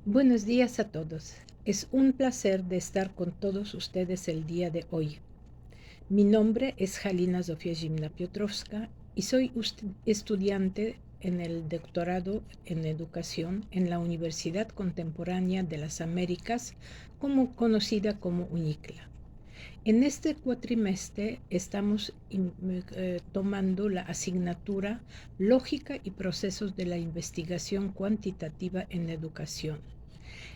Buenos días a todos. Es un placer de estar con todos ustedes el día de hoy. Mi nombre es Halina Zofia Piotrowska y soy estudiante en el doctorado en educación en la Universidad Contemporánea de las Américas, conocida como UNICLA. En este cuatrimestre estamos tomando la asignatura Lógica y procesos de la investigación cuantitativa en educación.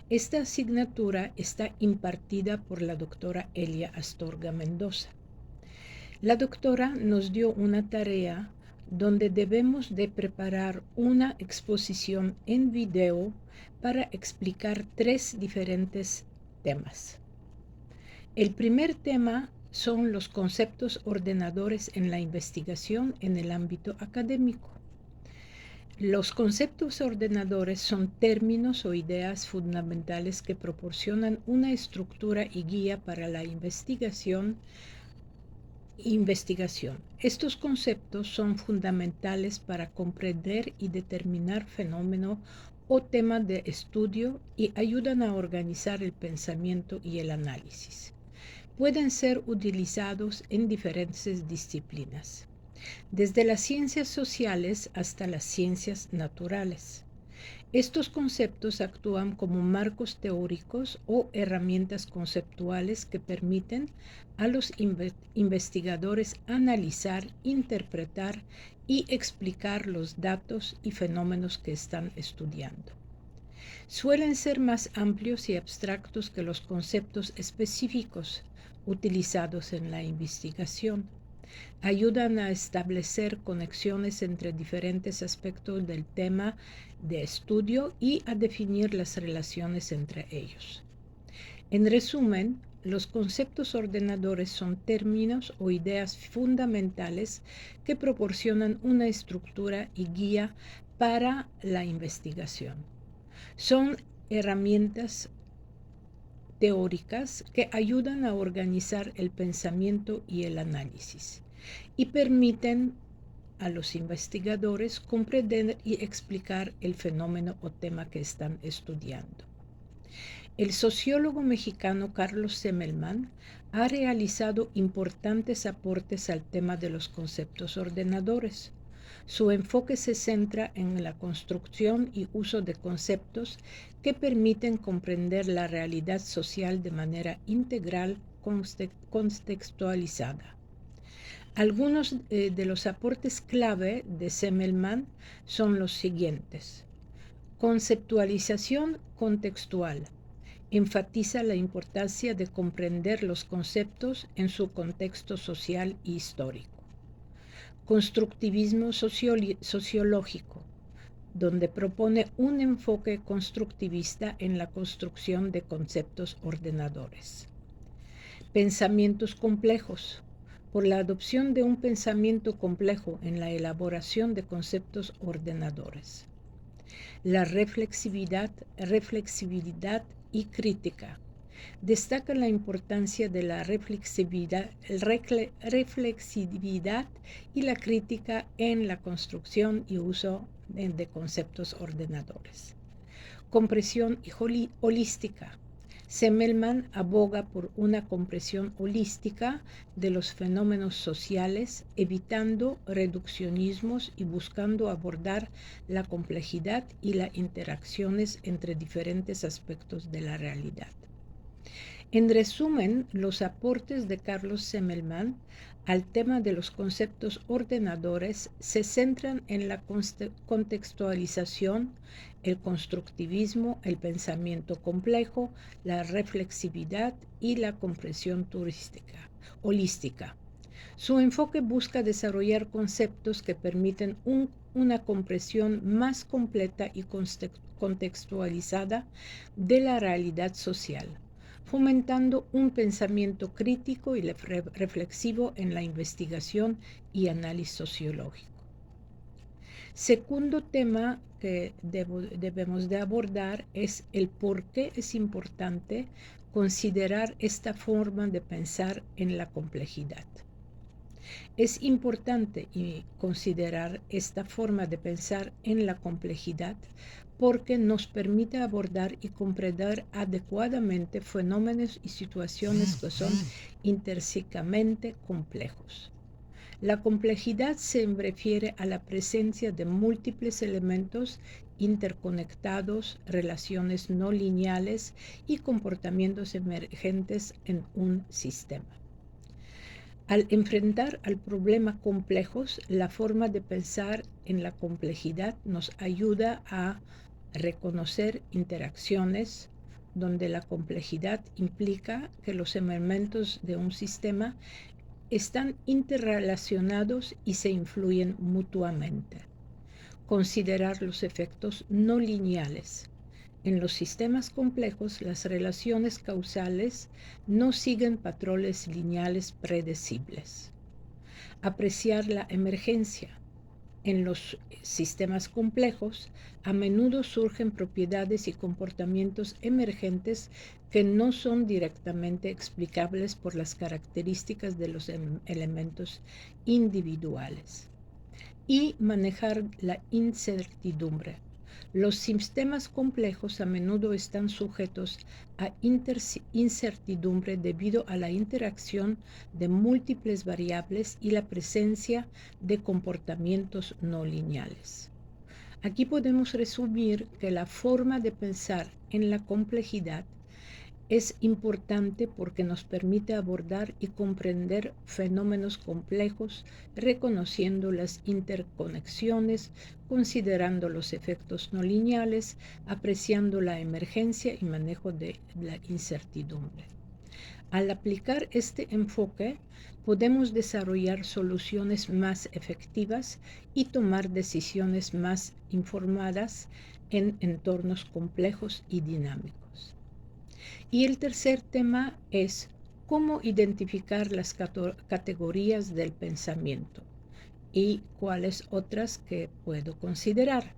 Esta asignatura está impartida por la doctora Elia Astorga Mendoza. La doctora nos dio una tarea donde debemos de preparar una exposición en video para explicar tres diferentes temas. El primer tema son los conceptos ordenadores en la investigación en el ámbito académico. Los conceptos ordenadores son términos o ideas fundamentales que proporcionan una estructura y guía para la investigación. Estos conceptos son fundamentales para comprender y determinar fenómeno o tema de estudio y ayudan a organizar el pensamiento y el análisis. Pueden ser utilizados en diferentes disciplinas, desde las ciencias sociales hasta las ciencias naturales. Estos conceptos actúan como marcos teóricos o herramientas conceptuales que permiten a los investigadores analizar, interpretar y explicar los datos y fenómenos que están estudiando. Suelen ser más amplios y abstractos que los conceptos específicos utilizados en la investigación. Ayudan a establecer conexiones entre diferentes aspectos del tema de estudio y a definir las relaciones entre ellos. En resumen, los conceptos ordenadores son términos o ideas fundamentales que proporcionan una estructura y guía para la investigación. Son herramientas teóricas que ayudan a organizar el pensamiento y el análisis y permiten a los investigadores comprender y explicar el fenómeno o tema que están estudiando. El sociólogo mexicano Carlos Semmelmann ha realizado importantes aportes al tema de los conceptos ordenadores. Su enfoque se centra en la construcción y uso de conceptos que permiten comprender la realidad social de manera integral, contextualizada. Algunos de los aportes clave de Semmelmann son los siguientes. Conceptualización contextual. Enfatiza la importancia de comprender los conceptos en su contexto social y histórico. Constructivismo sociológico, donde propone un enfoque constructivista en la construcción de conceptos ordenadores. Pensamientos complejos, por la adopción de un pensamiento complejo en la elaboración de conceptos ordenadores. La reflexividad y crítica. Destaca la importancia de la reflexividad y la crítica en la construcción y uso de conceptos ordenadores. Comprensión holística. Semmelmann aboga por una comprensión holística de los fenómenos sociales, evitando reduccionismos y buscando abordar la complejidad y las interacciones entre diferentes aspectos de la realidad. En resumen, los aportes de Carlos Semmelmann al tema de los conceptos ordenadores se centran en la contextualización, el constructivismo, el pensamiento complejo, la reflexividad y la comprensión holística. Su enfoque busca desarrollar conceptos que permiten una comprensión más completa y contextualizada de la realidad social, fomentando un pensamiento crítico y reflexivo en la investigación y análisis sociológico. Segundo tema que debemos de abordar es el por qué es importante considerar esta forma de pensar en la complejidad. Es importante considerar esta forma de pensar en la complejidad porque nos permite abordar y comprender adecuadamente fenómenos y situaciones que son intrínsecamente complejos. La complejidad se refiere a la presencia de múltiples elementos interconectados, relaciones no lineales y comportamientos emergentes en un sistema. Al enfrentar al problema complejos, la forma de pensar en la complejidad nos ayuda a reconocer interacciones donde la complejidad implica que los elementos de un sistema están interrelacionados y se influyen mutuamente. Considerar los efectos no lineales. En los sistemas complejos, las relaciones causales no siguen patrones lineales predecibles. Apreciar la emergencia. En los sistemas complejos, a menudo surgen propiedades y comportamientos emergentes que no son directamente explicables por las características de los elementos individuales. Y manejar la incertidumbre. Los sistemas complejos a menudo están sujetos a incertidumbre debido a la interacción de múltiples variables y la presencia de comportamientos no lineales. Aquí podemos resumir que la forma de pensar en la complejidad es importante porque nos permite abordar y comprender fenómenos complejos, reconociendo las interconexiones, considerando los efectos no lineales, apreciando la emergencia y manejo de la incertidumbre. Al aplicar este enfoque, podemos desarrollar soluciones más efectivas y tomar decisiones más informadas en entornos complejos y dinámicos. Y el tercer tema es cómo identificar las categorías del pensamiento y cuáles otras que puedo considerar.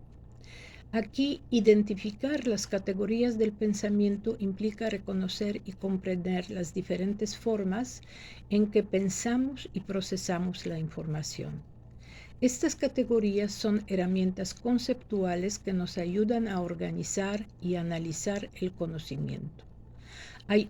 Aquí, identificar las categorías del pensamiento implica reconocer y comprender las diferentes formas en que pensamos y procesamos la información. Estas categorías son herramientas conceptuales que nos ayudan a organizar y analizar el conocimiento. Hay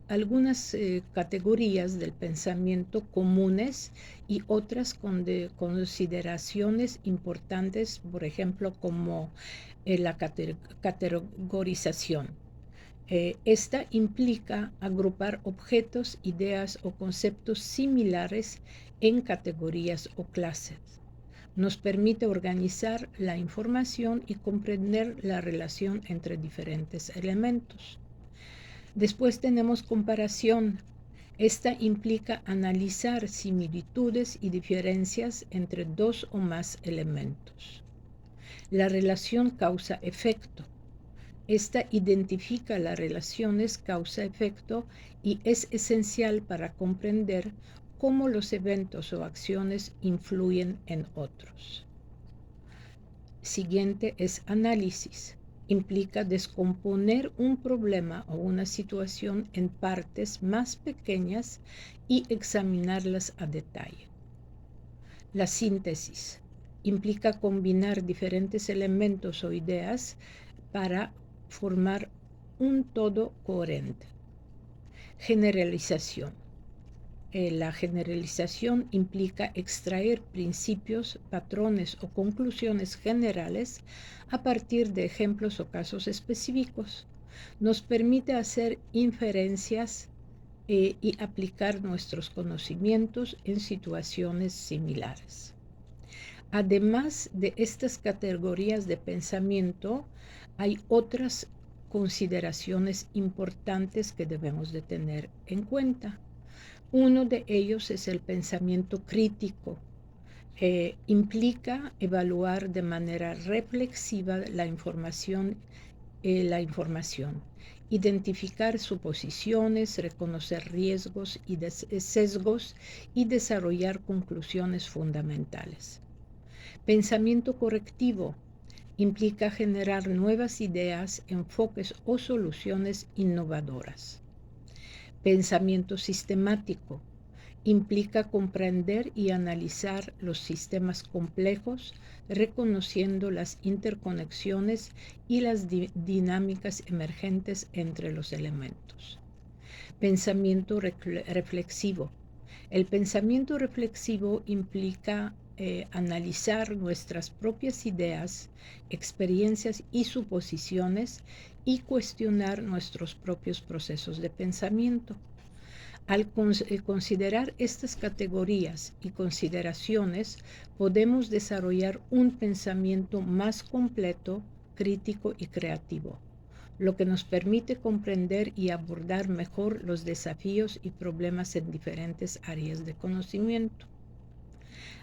algunas categorías del pensamiento comunes y otras con consideraciones importantes, por ejemplo, como la categorización. Esta implica agrupar objetos, ideas o conceptos similares en categorías o clases. Nos permite organizar la información y comprender la relación entre diferentes elementos. Después tenemos comparación. Esta implica analizar similitudes y diferencias entre dos o más elementos. La relación causa-efecto. Esta identifica las relaciones causa-efecto y es esencial para comprender cómo los eventos o acciones influyen en otros. Siguiente es análisis. Implica descomponer un problema o una situación en partes más pequeñas y examinarlas a detalle. La síntesis implica combinar diferentes elementos o ideas para formar un todo coherente. Generalización. La generalización implica extraer principios, patrones o conclusiones generales a partir de ejemplos o casos específicos. Nos permite hacer inferencias y aplicar nuestros conocimientos en situaciones similares. Además de estas categorías de pensamiento, hay otras consideraciones importantes que debemos de tener en cuenta. Uno de ellos es el pensamiento crítico. Implica evaluar de manera reflexiva la información, identificar suposiciones, reconocer riesgos y sesgos y desarrollar conclusiones fundamentales. Pensamiento correctivo implica generar nuevas ideas, enfoques o soluciones innovadoras. Pensamiento sistemático Implica comprender y analizar los sistemas complejos, reconociendo las interconexiones y las dinámicas emergentes entre los elementos. Pensamiento reflexivo. El pensamiento reflexivo implica analizar nuestras propias ideas, experiencias y suposiciones y cuestionar nuestros propios procesos de pensamiento. Al considerar estas categorías y consideraciones, podemos desarrollar un pensamiento más completo, crítico y creativo, lo que nos permite comprender y abordar mejor los desafíos y problemas en diferentes áreas de conocimiento.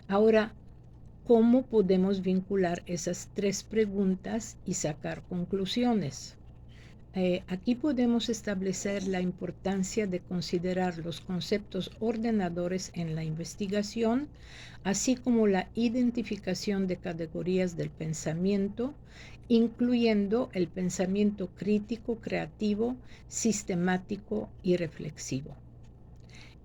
Ahora, ¿cómo podemos vincular esas tres preguntas y sacar conclusiones? Aquí podemos establecer la importancia de considerar los conceptos ordenadores en la investigación, así como la identificación de categorías del pensamiento, incluyendo el pensamiento crítico, creativo, sistemático y reflexivo.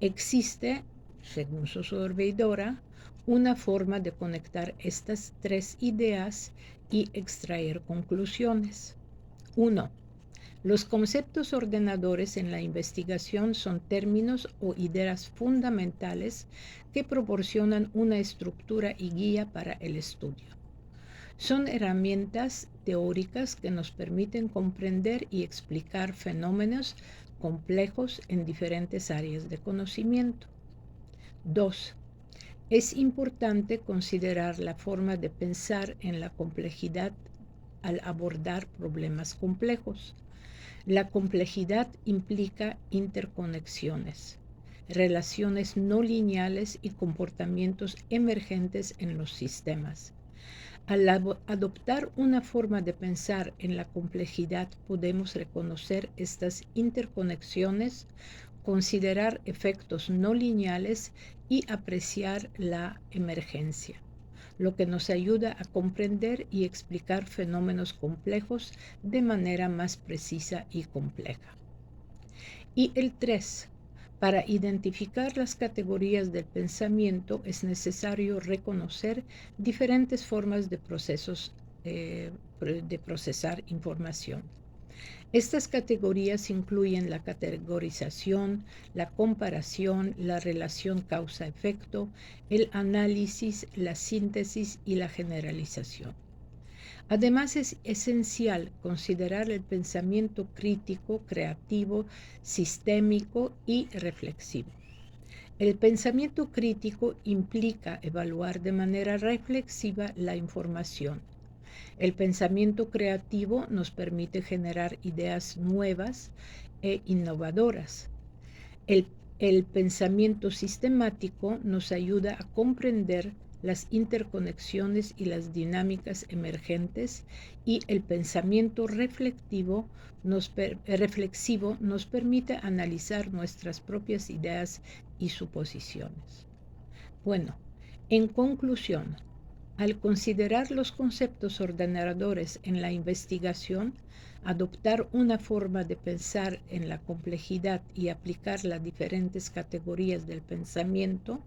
Existe, según su servidora, una forma de conectar estas tres ideas y extraer conclusiones. 1. Los conceptos ordenadores en la investigación son términos o ideas fundamentales que proporcionan una estructura y guía para el estudio. Son herramientas teóricas que nos permiten comprender y explicar fenómenos complejos en diferentes áreas de conocimiento. 2. Es importante considerar la forma de pensar en la complejidad al abordar problemas complejos. La complejidad implica interconexiones, relaciones no lineales y comportamientos emergentes en los sistemas. Al adoptar una forma de pensar en la complejidad, podemos reconocer estas interconexiones, considerar efectos no lineales y apreciar la emergencia, lo que nos ayuda a comprender y explicar fenómenos complejos de manera más precisa y compleja. Y el 3. Para identificar las categorías del pensamiento es necesario reconocer diferentes formas de procesar información. Estas categorías incluyen la categorización, la comparación, la relación causa-efecto, el análisis, la síntesis y la generalización. Además, es esencial considerar el pensamiento crítico, creativo, sistémico y reflexivo. El pensamiento crítico implica evaluar de manera reflexiva la información. El pensamiento creativo nos permite generar ideas nuevas e innovadoras. El pensamiento sistemático nos ayuda a comprender las interconexiones y las dinámicas emergentes, y el pensamiento reflexivo nos permite analizar nuestras propias ideas y suposiciones. Bueno, en conclusión, al considerar los conceptos ordenadores en la investigación, adoptar una forma de pensar en la complejidad y aplicar las diferentes categorías del pensamiento,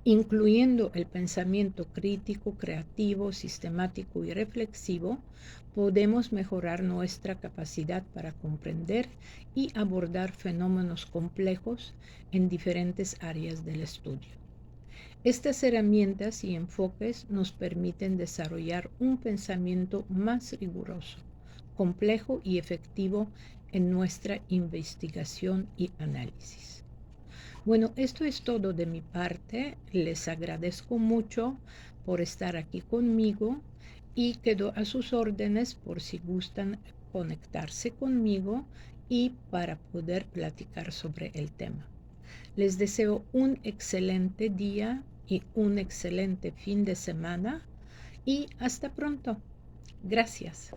incluyendo el pensamiento crítico, creativo, sistemático y reflexivo, podemos mejorar nuestra capacidad para comprender y abordar fenómenos complejos en diferentes áreas del estudio. Estas herramientas y enfoques nos permiten desarrollar un pensamiento más riguroso, complejo y efectivo en nuestra investigación y análisis. Bueno, esto es todo de mi parte. Les agradezco mucho por estar aquí conmigo y quedo a sus órdenes por si gustan conectarse conmigo y para poder platicar sobre el tema. Les deseo un excelente día y un excelente fin de semana y hasta pronto. Gracias.